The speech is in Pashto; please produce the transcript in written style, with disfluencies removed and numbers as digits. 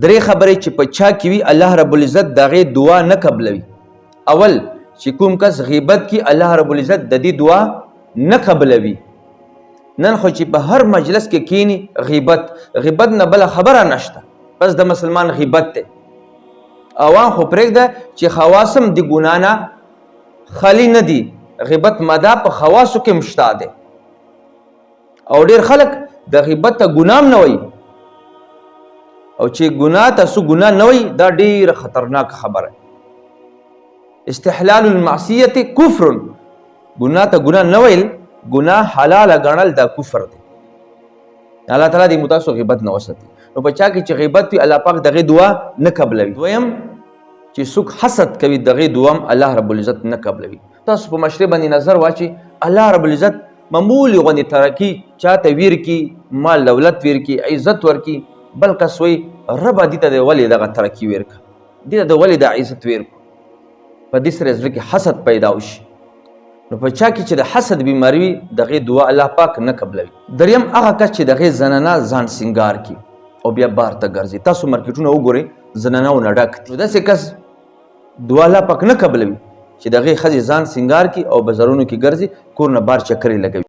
درې خبرې چې په چا کې وي الله رب العزت د هغې دعا نه قبلوي. اول چې کوم کس غیبت کی الله رب العزت د دې دعا نه قبلوي. نن خو چې په هر مجلس کې کینی غیبت نه بله خبره نشته، بس د مسلمان غیبت دی. اوان خو پرېږده چې خواصم د ګناه نه خالی نه دي، غیبت مدا په خواصو کې مشته دی. او ډېر خلک د غیبت ته ګناه هم نه وایي، او چې ګناه ته څو ګناه نه وایي دا ډېره خطرناکه خبره. استحلال المعصیت کفر، ګناه ته ګناه نه ویل، ګناه حلاله ګڼل دا کفر دی. الله تعالی دې متاسو غیبت نه وساتي. نو په چا کې چې غیبت وي الله پاک دغه دعا نه قبلوي. دویم چې څوک حسد کوي دغه دعا هم الله رب العزت نه قبلوي. تاسو په مشرب باندې نظر واچي الله رب العزت معمولی غوندې ترقي چاته ویر کی، مال دولت ویر کی، عزت ورکی، بل کس وی ربا دې ته د ولې دغه ترقي ویر کا، دې ته د ولې د عزت ویر کو، په دې سره زړه کې حسد پیدا وشي. نو په چا کې چې د حسد بیماری وي دغه دعا الله پاک نه قبلوي. دریم هغه کس چې دغه زنانه ځان سنگار کی او بیا بار ته ګرځي. تاسو مارکیټونه وګورئ زنانهونه ډک دي. داسې کس دعا الله پاک نه قبلوي چې دغه ښځې ځان سنگار کی او بازارونو کې ګرځي، کور نه بار چکرې لګوي.